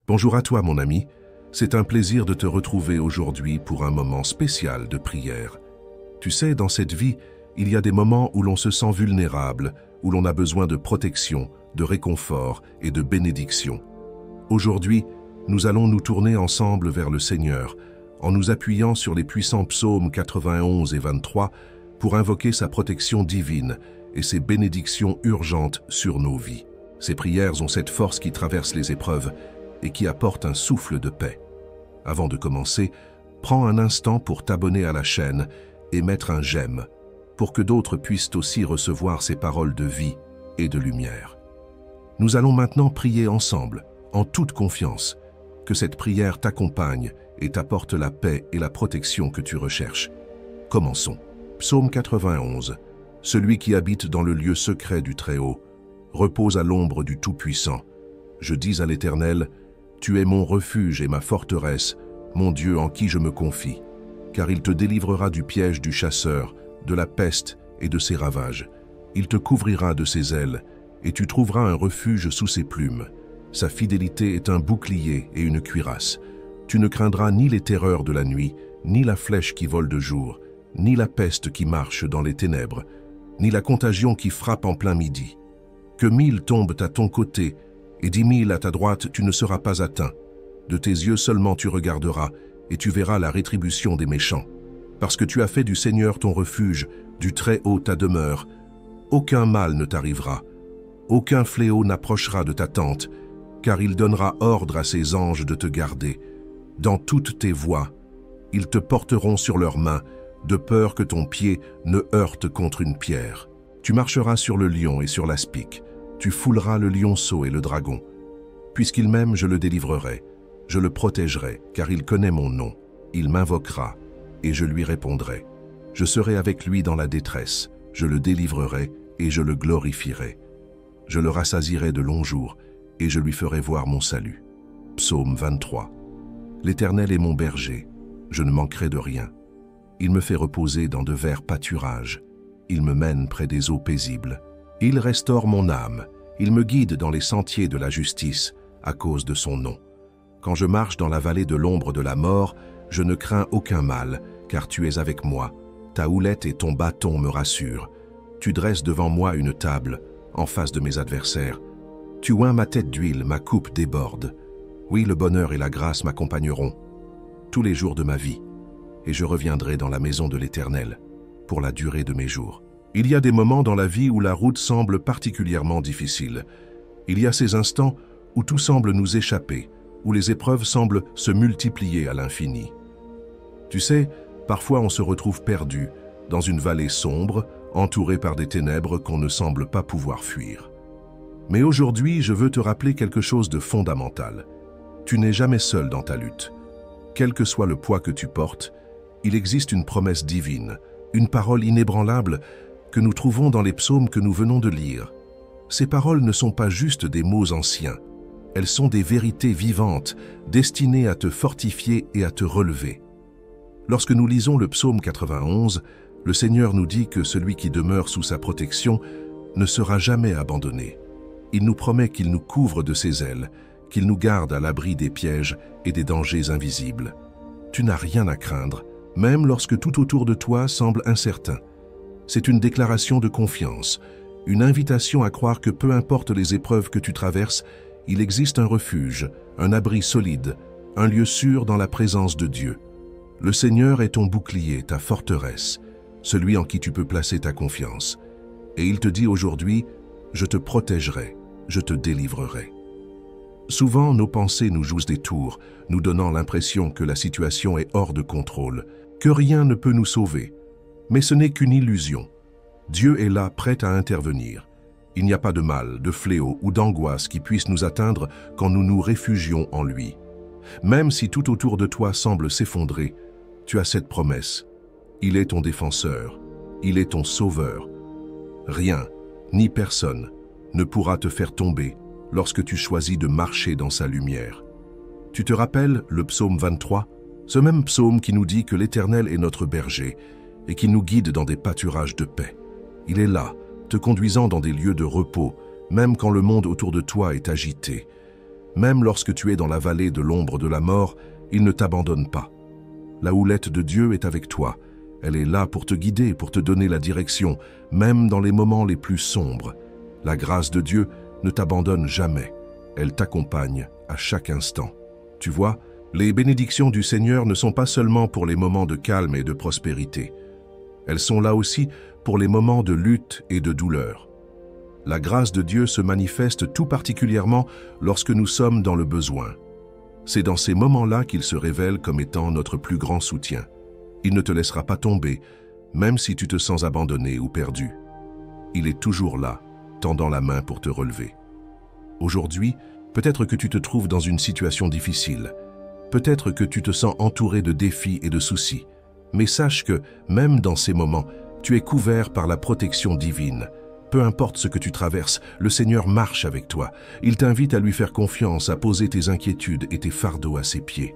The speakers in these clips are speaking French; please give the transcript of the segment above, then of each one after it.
Bonjour à toi mon ami, c'est un plaisir de te retrouver aujourd'hui pour un moment spécial de prière. Tu sais, dans cette vie, il y a des moments où l'on se sent vulnérable, où l'on a besoin de protection, de réconfort et de bénédiction. Aujourd'hui, nous allons nous tourner ensemble vers le Seigneur, en nous appuyant sur les puissants psaumes 91 et 23 pour invoquer sa protection divine et ses bénédictions urgentes sur nos vies. Ces prières ont cette force qui traverse les épreuves et qui apporte un souffle de paix. Avant de commencer, prends un instant pour t'abonner à la chaîne et mettre un j'aime, pour que d'autres puissent aussi recevoir ces paroles de vie et de lumière. Nous allons maintenant prier ensemble, en toute confiance, que cette prière t'accompagne et t'apporte la paix et la protection que tu recherches. Commençons. Psaume 91. Celui qui habite dans le lieu secret du Très-Haut repose à l'ombre du Tout-Puissant. Je dis à l'Éternel, tu es mon refuge et ma forteresse, mon Dieu en qui je me confie, car il te délivrera du piège du chasseur, de la peste et de ses ravages. Il te couvrira de ses ailes, et tu trouveras un refuge sous ses plumes. Sa fidélité est un bouclier et une cuirasse. Tu ne craindras ni les terreurs de la nuit, ni la flèche qui vole de jour, ni la peste qui marche dans les ténèbres, ni la contagion qui frappe en plein midi. Que 1000 tombent à ton côté, et 10 000 à ta droite, tu ne seras pas atteint. De tes yeux seulement tu regarderas, et tu verras la rétribution des méchants. Parce que tu as fait du Seigneur ton refuge, du Très-Haut ta demeure, aucun mal ne t'arrivera, aucun fléau n'approchera de ta tente, car il donnera ordre à ses anges de te garder. Dans toutes tes voies, ils te porteront sur leurs mains, de peur que ton pied ne heurte contre une pierre. Tu marcheras sur le lion et sur l'aspic. Tu fouleras le lionceau et le dragon. Puisqu'il m'aime, je le délivrerai. Je le protégerai, car il connaît mon nom. Il m'invoquera, et je lui répondrai. Je serai avec lui dans la détresse. Je le délivrerai, et je le glorifierai. Je le rassasierai de longs jours, et je lui ferai voir mon salut. Psaume 23. L'Éternel est mon berger. Je ne manquerai de rien. Il me fait reposer dans de verts pâturages. Il me mène près des eaux paisibles. Il restaure mon âme, il me guide dans les sentiers de la justice, à cause de son nom. Quand je marche dans la vallée de l'ombre de la mort, je ne crains aucun mal, car tu es avec moi. Ta houlette et ton bâton me rassurent. Tu dresses devant moi une table, en face de mes adversaires. Tu oins ma tête d'huile, ma coupe déborde. Oui, le bonheur et la grâce m'accompagneront tous les jours de ma vie, et je reviendrai dans la maison de l'Éternel pour la durée de mes jours. Il y a des moments dans la vie où la route semble particulièrement difficile. Il y a ces instants où tout semble nous échapper, où les épreuves semblent se multiplier à l'infini. Tu sais, parfois on se retrouve perdu, dans une vallée sombre, entouré par des ténèbres qu'on ne semble pas pouvoir fuir. Mais aujourd'hui, je veux te rappeler quelque chose de fondamental. Tu n'es jamais seul dans ta lutte. Quel que soit le poids que tu portes, il existe une promesse divine, une parole inébranlable que nous trouvons dans les psaumes que nous venons de lire. Ces paroles ne sont pas juste des mots anciens, elles sont des vérités vivantes, destinées à te fortifier et à te relever. Lorsque nous lisons le psaume 91, le Seigneur nous dit que celui qui demeure sous sa protection ne sera jamais abandonné. Il nous promet qu'il nous couvre de ses ailes, qu'il nous garde à l'abri des pièges et des dangers invisibles. Tu n'as rien à craindre, même lorsque tout autour de toi semble incertain. C'est une déclaration de confiance, une invitation à croire que peu importe les épreuves que tu traverses, il existe un refuge, un abri solide, un lieu sûr dans la présence de Dieu. Le Seigneur est ton bouclier, ta forteresse, celui en qui tu peux placer ta confiance. Et il te dit aujourd'hui, je te protégerai, je te délivrerai. Souvent, nos pensées nous jouent des tours, nous donnant l'impression que la situation est hors de contrôle, que rien ne peut nous sauver. Mais ce n'est qu'une illusion. Dieu est là, prêt à intervenir. Il n'y a pas de mal, de fléau ou d'angoisse qui puisse nous atteindre quand nous nous réfugions en lui. Même si tout autour de toi semble s'effondrer, tu as cette promesse. Il est ton défenseur, il est ton sauveur. Rien, ni personne, ne pourra te faire tomber lorsque tu choisis de marcher dans sa lumière. Tu te rappelles le psaume 23, ce même psaume qui nous dit que l'Éternel est notre berger et qui nous guide dans des pâturages de paix. Il est là, te conduisant dans des lieux de repos, même quand le monde autour de toi est agité. Même lorsque tu es dans la vallée de l'ombre de la mort, il ne t'abandonne pas. La houlette de Dieu est avec toi. Elle est là pour te guider, pour te donner la direction, même dans les moments les plus sombres. La grâce de Dieu ne t'abandonne jamais. Elle t'accompagne à chaque instant. Tu vois, les bénédictions du Seigneur ne sont pas seulement pour les moments de calme et de prospérité. Elles sont là aussi pour les moments de lutte et de douleur. La grâce de Dieu se manifeste tout particulièrement lorsque nous sommes dans le besoin. C'est dans ces moments-là qu'il se révèle comme étant notre plus grand soutien. Il ne te laissera pas tomber, même si tu te sens abandonné ou perdu. Il est toujours là, tendant la main pour te relever. Aujourd'hui, peut-être que tu te trouves dans une situation difficile. Peut-être que tu te sens entouré de défis et de soucis. Mais sache que, même dans ces moments, tu es couvert par la protection divine. Peu importe ce que tu traverses, le Seigneur marche avec toi. Il t'invite à lui faire confiance, à poser tes inquiétudes et tes fardeaux à ses pieds.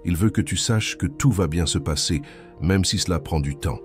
Il veut que tu saches que tout va bien se passer, même si cela prend du temps.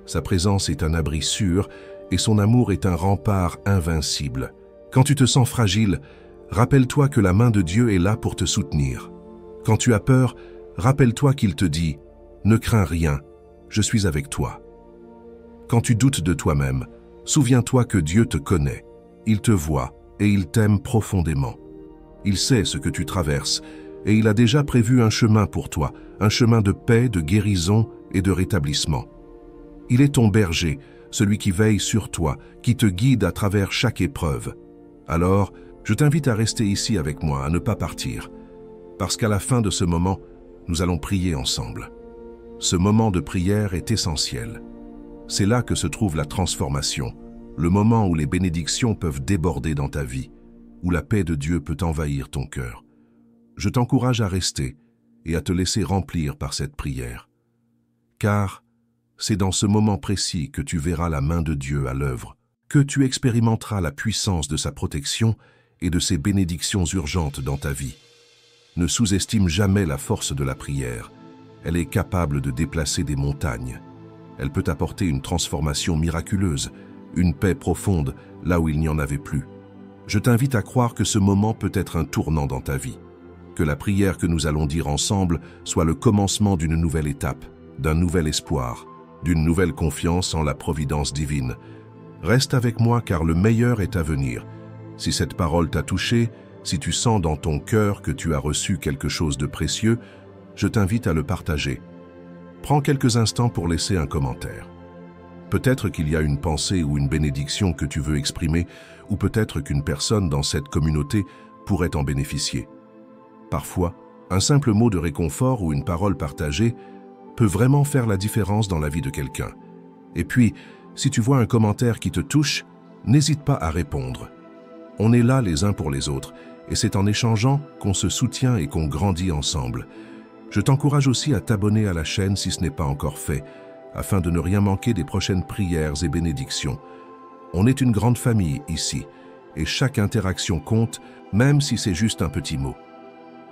Sa présence est un abri sûr et son amour est un rempart invincible. Quand tu te sens fragile, rappelle-toi que la main de Dieu est là pour te soutenir. Quand tu as peur, rappelle-toi qu'il te dit « Ne crains rien, je suis avec toi ». Quand tu doutes de toi-même, souviens-toi que Dieu te connaît, il te voit et il t'aime profondément. Il sait ce que tu traverses et il a déjà prévu un chemin pour toi, un chemin de paix, de guérison et de rétablissement. Il est ton berger, celui qui veille sur toi, qui te guide à travers chaque épreuve. Alors, je t'invite à rester ici avec moi, à ne pas partir, parce qu'à la fin de ce moment, nous allons prier ensemble. Ce moment de prière est essentiel. C'est là que se trouve la transformation, le moment où les bénédictions peuvent déborder dans ta vie, où la paix de Dieu peut envahir ton cœur. Je t'encourage à rester et à te laisser remplir par cette prière. Car c'est dans ce moment précis que tu verras la main de Dieu à l'œuvre, que tu expérimenteras la puissance de sa protection et de ses bénédictions urgentes dans ta vie. Ne sous-estime jamais la force de la prière. Elle est capable de déplacer des montagnes. Elle peut apporter une transformation miraculeuse, une paix profonde là où il n'y en avait plus. Je t'invite à croire que ce moment peut être un tournant dans ta vie, que la prière que nous allons dire ensemble soit le commencement d'une nouvelle étape, d'un nouvel espoir, d'une nouvelle confiance en la providence divine. Reste avec moi car le meilleur est à venir. Si cette parole t'a touché, si tu sens dans ton cœur que tu as reçu quelque chose de précieux, je t'invite à le partager. Prends quelques instants pour laisser un commentaire. Peut-être qu'il y a une pensée ou une bénédiction que tu veux exprimer, ou peut-être qu'une personne dans cette communauté pourrait en bénéficier. Parfois, un simple mot de réconfort ou une parole partagée peut vraiment faire la différence dans la vie de quelqu'un. Et puis, si tu vois un commentaire qui te touche, n'hésite pas à répondre. On est là les uns pour les autres, et c'est en échangeant qu'on se soutient et qu'on grandit ensemble. Je t'encourage aussi à t'abonner à la chaîne si ce n'est pas encore fait, afin de ne rien manquer des prochaines prières et bénédictions. On est une grande famille ici, et chaque interaction compte, même si c'est juste un petit mot.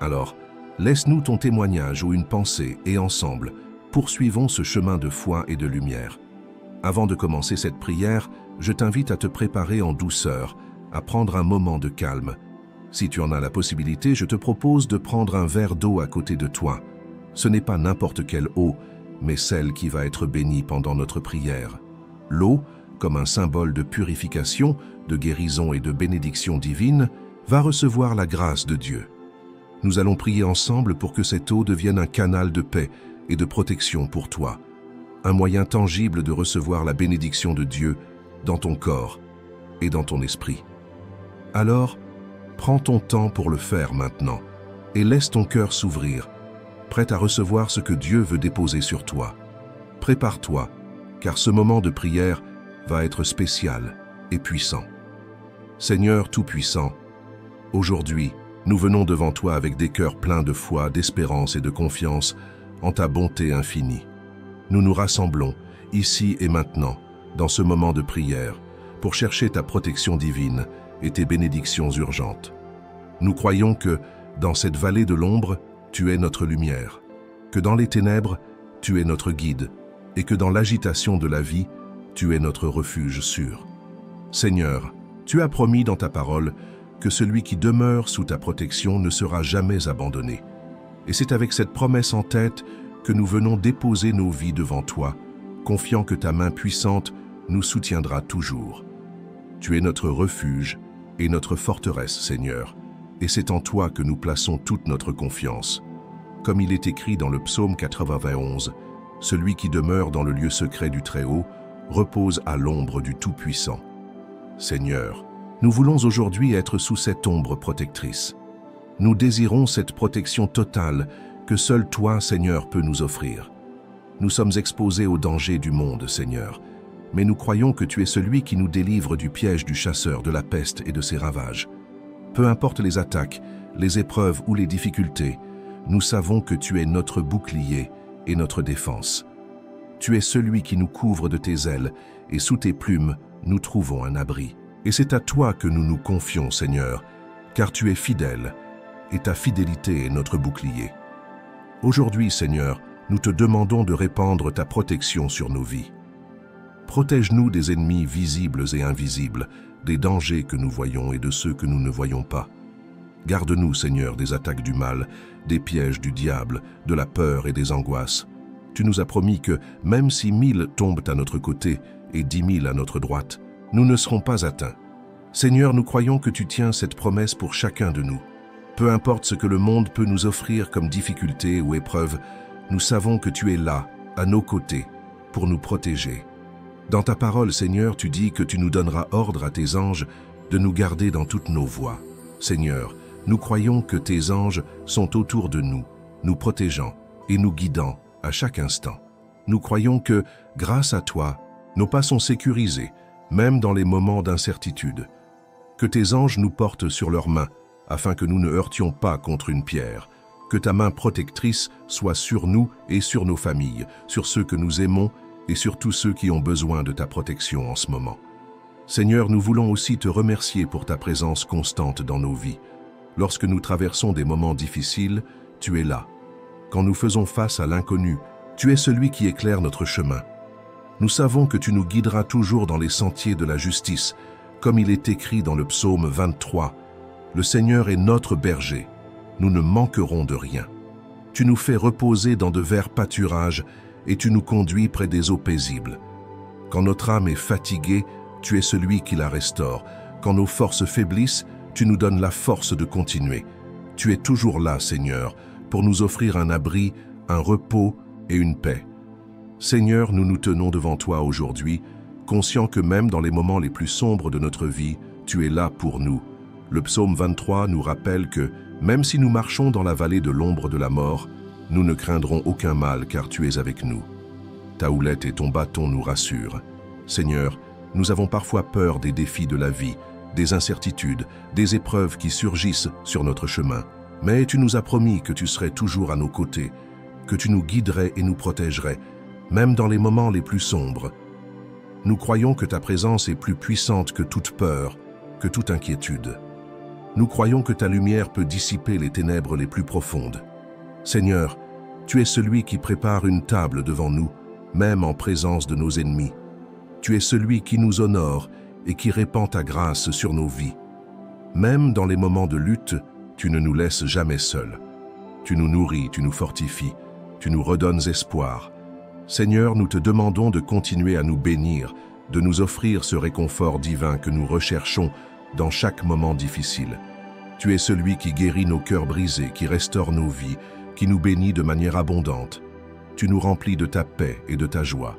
Alors, laisse-nous ton témoignage ou une pensée, et ensemble, poursuivons ce chemin de foi et de lumière. Avant de commencer cette prière, je t'invite à te préparer en douceur, à prendre un moment de calme. Si tu en as la possibilité, je te propose de prendre un verre d'eau à côté de toi. Ce n'est pas n'importe quelle eau, mais celle qui va être bénie pendant notre prière. L'eau, comme un symbole de purification, de guérison et de bénédiction divine, va recevoir la grâce de Dieu. Nous allons prier ensemble pour que cette eau devienne un canal de paix et de protection pour toi, un moyen tangible de recevoir la bénédiction de Dieu dans ton corps et dans ton esprit. Alors, prends ton temps pour le faire maintenant et laisse ton cœur s'ouvrir, prêt à recevoir ce que Dieu veut déposer sur toi. Prépare-toi, car ce moment de prière va être spécial et puissant. Seigneur Tout-Puissant, aujourd'hui, nous venons devant toi avec des cœurs pleins de foi, d'espérance et de confiance en ta bonté infinie. Nous nous rassemblons, ici et maintenant, dans ce moment de prière, pour chercher ta protection divine et tes bénédictions urgentes. Nous croyons que, dans cette vallée de l'ombre, tu es notre lumière, que dans les ténèbres, tu es notre guide, et que dans l'agitation de la vie, tu es notre refuge sûr. Seigneur, tu as promis dans ta parole que celui qui demeure sous ta protection ne sera jamais abandonné. Et c'est avec cette promesse en tête que nous venons déposer nos vies devant toi, confiant que ta main puissante nous soutiendra toujours. Tu es notre refuge et notre forteresse, Seigneur, et c'est en toi que nous plaçons toute notre confiance. Comme il est écrit dans le psaume 91, « Celui qui demeure dans le lieu secret du Très-Haut repose à l'ombre du Tout-Puissant. » Seigneur, nous voulons aujourd'hui être sous cette ombre protectrice. Nous désirons cette protection totale que seul toi, Seigneur, peux nous offrir. Nous sommes exposés aux dangers du monde, Seigneur, mais nous croyons que tu es celui qui nous délivre du piège du chasseur, de la peste et de ses ravages. Peu importe les attaques, les épreuves ou les difficultés, nous savons que tu es notre bouclier et notre défense. Tu es celui qui nous couvre de tes ailes, et sous tes plumes, nous trouvons un abri. Et c'est à toi que nous nous confions, Seigneur, car tu es fidèle, et ta fidélité est notre bouclier. Aujourd'hui, Seigneur, nous te demandons de répandre ta protection sur nos vies. Protège-nous des ennemis visibles et invisibles, des dangers que nous voyons et de ceux que nous ne voyons pas. Garde-nous, Seigneur, des attaques du mal, des pièges du diable, de la peur et des angoisses. Tu nous as promis que, même si 1000 tombent à notre côté et 10 000 à notre droite, nous ne serons pas atteints. Seigneur, nous croyons que tu tiens cette promesse pour chacun de nous. Peu importe ce que le monde peut nous offrir comme difficulté ou épreuve, nous savons que tu es là, à nos côtés, pour nous protéger. Dans ta parole, Seigneur, tu dis que tu nous donneras ordre à tes anges de nous garder dans toutes nos voies. Seigneur, nous croyons que tes anges sont autour de nous, nous protégeant et nous guidant à chaque instant. Nous croyons que, grâce à toi, nos pas sont sécurisés, même dans les moments d'incertitude. Que tes anges nous portent sur leurs mains, afin que nous ne heurtions pas contre une pierre. Que ta main protectrice soit sur nous et sur nos familles, sur ceux que nous aimons et sur tous ceux qui ont besoin de ta protection en ce moment. Seigneur, nous voulons aussi te remercier pour ta présence constante dans nos vies. Lorsque nous traversons des moments difficiles, tu es là. Quand nous faisons face à l'inconnu, tu es celui qui éclaire notre chemin. Nous savons que tu nous guideras toujours dans les sentiers de la justice, comme il est écrit dans le psaume 23. Le Seigneur est notre berger, nous ne manquerons de rien. Tu nous fais reposer dans de verts pâturages et tu nous conduis près des eaux paisibles. Quand notre âme est fatiguée, tu es celui qui la restaure. Quand nos forces faiblissent, tu nous donnes la force de continuer. Tu es toujours là, Seigneur, pour nous offrir un abri, un repos et une paix. Seigneur, nous nous tenons devant toi aujourd'hui, conscients que même dans les moments les plus sombres de notre vie, tu es là pour nous. Le psaume 23 nous rappelle que, même si nous marchons dans la vallée de l'ombre de la mort, nous ne craindrons aucun mal car tu es avec nous. Ta houlette et ton bâton nous rassurent. Seigneur, nous avons parfois peur des défis de la vie, des incertitudes, des épreuves qui surgissent sur notre chemin. Mais tu nous as promis que tu serais toujours à nos côtés, que tu nous guiderais et nous protégerais, même dans les moments les plus sombres. Nous croyons que ta présence est plus puissante que toute peur, que toute inquiétude. Nous croyons que ta lumière peut dissiper les ténèbres les plus profondes. Seigneur, tu es celui qui prépare une table devant nous, même en présence de nos ennemis. Tu es celui qui nous honore et qui répand ta grâce sur nos vies. Même dans les moments de lutte, tu ne nous laisses jamais seuls. Tu nous nourris, tu nous fortifies, tu nous redonnes espoir. Seigneur, nous te demandons de continuer à nous bénir, de nous offrir ce réconfort divin que nous recherchons dans chaque moment difficile. Tu es celui qui guérit nos cœurs brisés, qui restaure nos vies, qui nous bénit de manière abondante. Tu nous remplis de ta paix et de ta joie.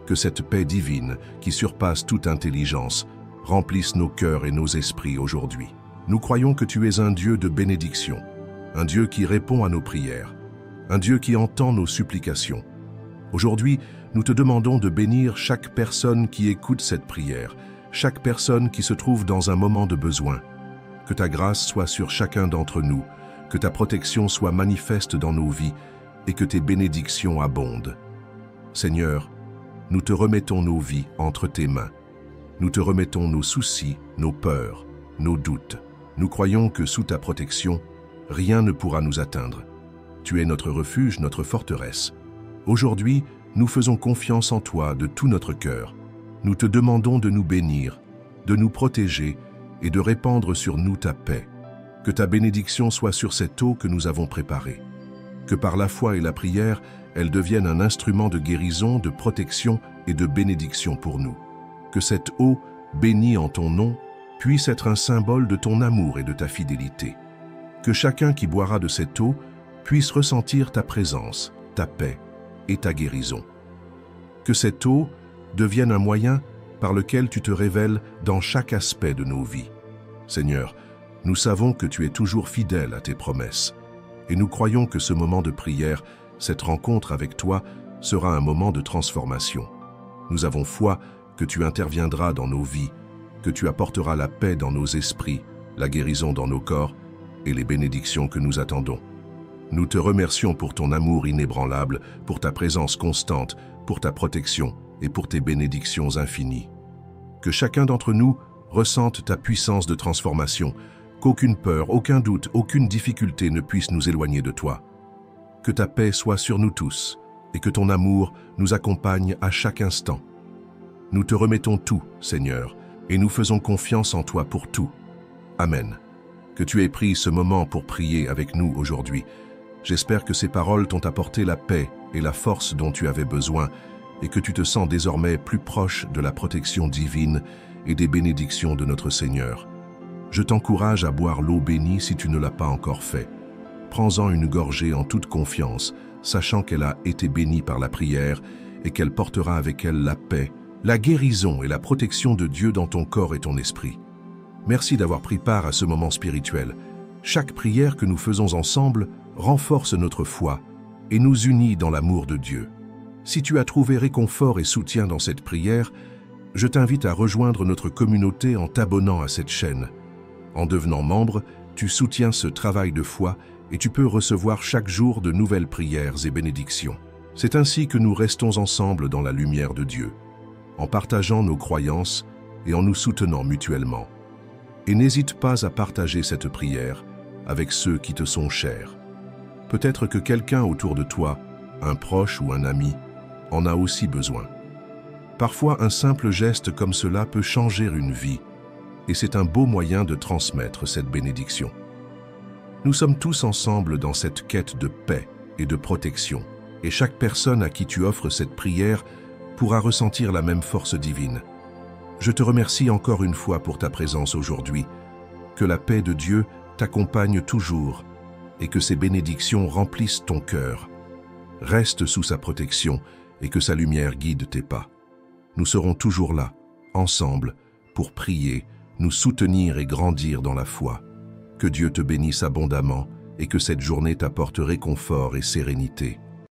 Que cette paix divine, qui surpasse toute intelligence, remplisse nos cœurs et nos esprits aujourd'hui. Nous croyons que tu es un Dieu de bénédiction, un Dieu qui répond à nos prières, un Dieu qui entend nos supplications. Aujourd'hui, nous te demandons de bénir chaque personne qui écoute cette prière, chaque personne qui se trouve dans un moment de besoin. Que ta grâce soit sur chacun d'entre nous, que ta protection soit manifeste dans nos vies et que tes bénédictions abondent. Seigneur, nous te remettons nos vies entre tes mains. Nous te remettons nos soucis, nos peurs, nos doutes. Nous croyons que sous ta protection, rien ne pourra nous atteindre. Tu es notre refuge, notre forteresse. Aujourd'hui, nous faisons confiance en toi de tout notre cœur. Nous te demandons de nous bénir, de nous protéger et de répandre sur nous ta paix. Que ta bénédiction soit sur cette eau que nous avons préparée. Que par la foi et la prière, elle devienne un instrument de guérison, de protection et de bénédiction pour nous. Que cette eau, bénie en ton nom, puisse être un symbole de ton amour et de ta fidélité. Que chacun qui boira de cette eau puisse ressentir ta présence, ta paix et ta guérison. Que cette eau devienne un moyen par lequel tu te révèles dans chaque aspect de nos vies. Seigneur, nous savons que tu es toujours fidèle à tes promesses, et nous croyons que ce moment de prière, cette rencontre avec toi, sera un moment de transformation. Nous avons foi que tu interviendras dans nos vies, que tu apporteras la paix dans nos esprits, la guérison dans nos corps et les bénédictions que nous attendons. Nous te remercions pour ton amour inébranlable, pour ta présence constante, pour ta protection et pour tes bénédictions infinies. Que chacun d'entre nous ressente ta puissance de transformation, qu'aucune peur, aucun doute, aucune difficulté ne puisse nous éloigner de toi. Que ta paix soit sur nous tous et que ton amour nous accompagne à chaque instant. Nous te remettons tout, Seigneur, et nous faisons confiance en toi pour tout. Amen. Que tu aies pris ce moment pour prier avec nous aujourd'hui. J'espère que ces paroles t'ont apporté la paix et la force dont tu avais besoin et que tu te sens désormais plus proche de la protection divine et des bénédictions de notre Seigneur. Je t'encourage à boire l'eau bénie si tu ne l'as pas encore fait. Prends-en une gorgée en toute confiance, sachant qu'elle a été bénie par la prière et qu'elle portera avec elle la paix, la guérison et la protection de Dieu dans ton corps et ton esprit. Merci d'avoir pris part à ce moment spirituel. Chaque prière que nous faisons ensemble renforce notre foi et nous unit dans l'amour de Dieu. Si tu as trouvé réconfort et soutien dans cette prière, je t'invite à rejoindre notre communauté en t'abonnant à cette chaîne. En devenant membre, tu soutiens ce travail de foi et tu peux recevoir chaque jour de nouvelles prières et bénédictions. C'est ainsi que nous restons ensemble dans la lumière de Dieu, en partageant nos croyances et en nous soutenant mutuellement. Et n'hésite pas à partager cette prière avec ceux qui te sont chers. Peut-être que quelqu'un autour de toi, un proche ou un ami, en a aussi besoin. Parfois, un simple geste comme cela peut changer une vie, et c'est un beau moyen de transmettre cette bénédiction. Nous sommes tous ensemble dans cette quête de paix et de protection, et chaque personne à qui tu offres cette prière pourra ressentir la même force divine. Je te remercie encore une fois pour ta présence aujourd'hui. Que la paix de Dieu t'accompagne toujours et que ses bénédictions remplissent ton cœur. Reste sous sa protection et que sa lumière guide tes pas. Nous serons toujours là, ensemble, pour prier, nous soutenir et grandir dans la foi. Que Dieu te bénisse abondamment et que cette journée t'apporte réconfort et sérénité.